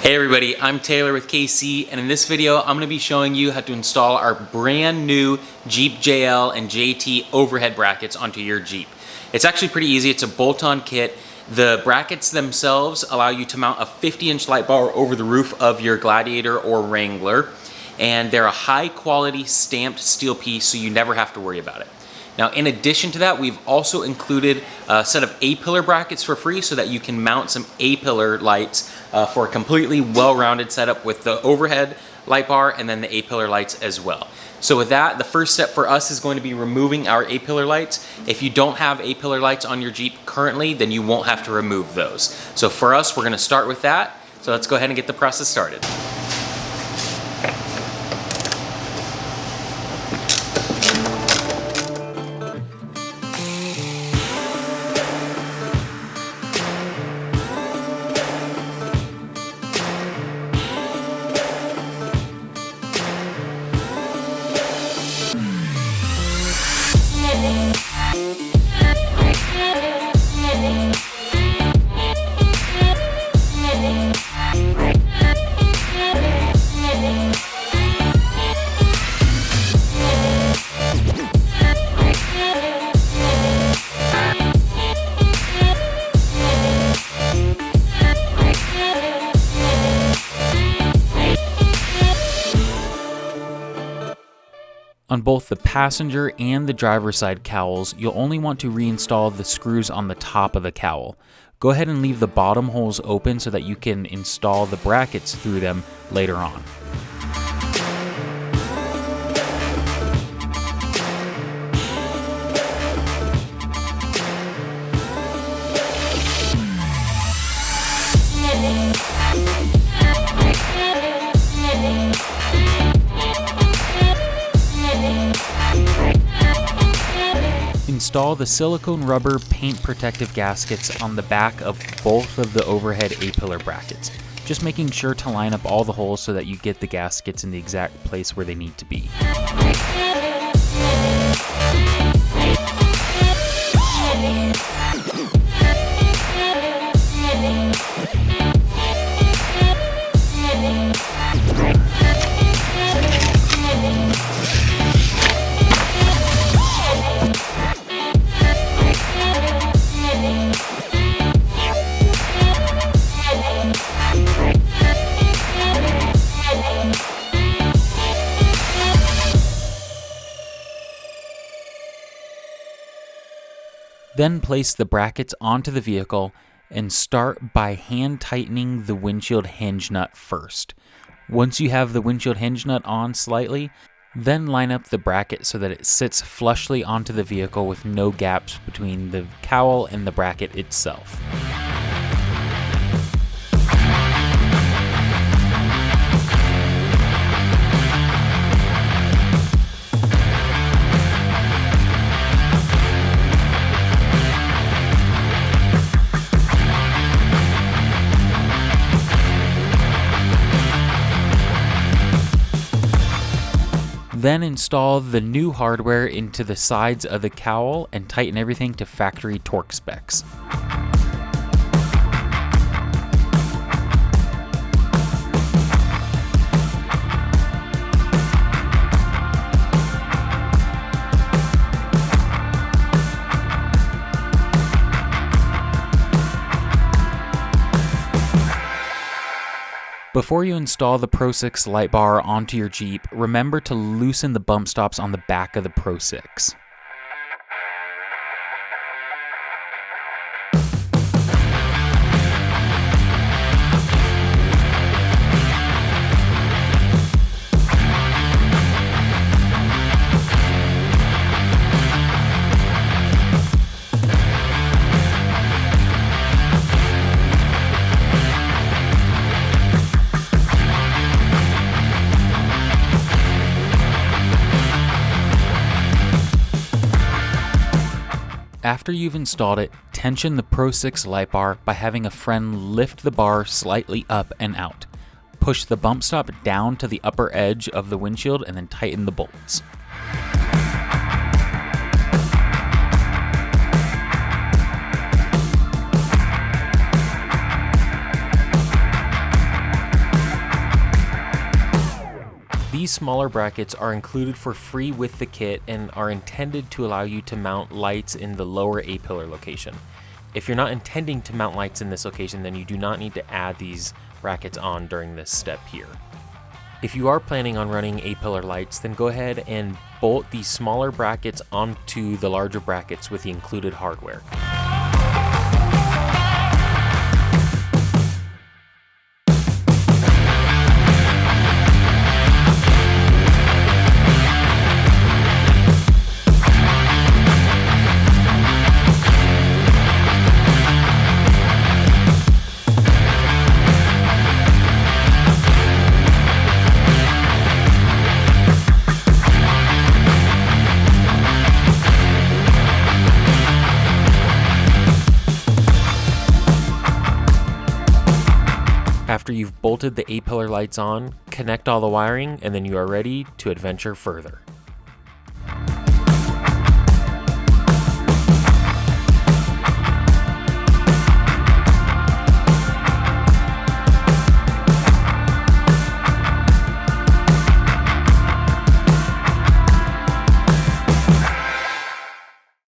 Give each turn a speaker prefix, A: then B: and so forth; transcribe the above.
A: Hey everybody, I'm Taylor with KC, and in this video I'm going to be showing you how to install our brand new Jeep JL and JT overhead brackets onto your Jeep. It's actually pretty easy. It's a bolt-on kit. The brackets themselves allow you to mount a 50-inch light bar over the roof of your Gladiator or Wrangler, and they're a high-quality stamped steel piece, so you never have to worry about it. Now, in addition to that, we've also included a set of A-pillar brackets for free so that you can mount some A-pillar lights for a completely well-rounded setup with the overhead light bar and then the A-pillar lights as well. So with that, the first step for us is going to be removing our A-pillar lights. If you don't have A-pillar lights on your Jeep currently, then you won't have to remove those. So for us, we're going to start with that. So let's go ahead and get the process started. On both the passenger and the driver's side cowls, you'll only want to reinstall the screws on the top of the cowl. Go ahead and leave the bottom holes open so that you can install the brackets through them later on. Install the silicone rubber paint protective gaskets on the back of both of the overhead A-pillar brackets, just making sure to line up all the holes so that you get the gaskets in the exact place where they need to be. Then place the brackets onto the vehicle and start by hand tightening the windshield hinge nut first. Once you have the windshield hinge nut on slightly, then line up the bracket so that it sits flushly onto the vehicle with no gaps between the cowl and the bracket itself. Then install the new hardware into the sides of the cowl and tighten everything to factory torque specs. Before you install the Pro6 light bar onto your Jeep, remember to loosen the bump stops on the back of the Pro6. After you've installed it, tension the Pro6 light bar by having a friend lift the bar slightly up and out. Push the bump stop down to the upper edge of the windshield and then tighten the bolts.
B: These smaller brackets are included for free with the kit and are intended to allow you to mount lights in the lower A-pillar location. If you're not intending to mount lights in this location, then you do not need to add these brackets on during this step here. If you are planning on running A-pillar lights, then go ahead and bolt these smaller brackets onto the larger brackets with the included hardware. After you've bolted the A-pillar lights on, connect all the wiring, and then you are ready to adventure further.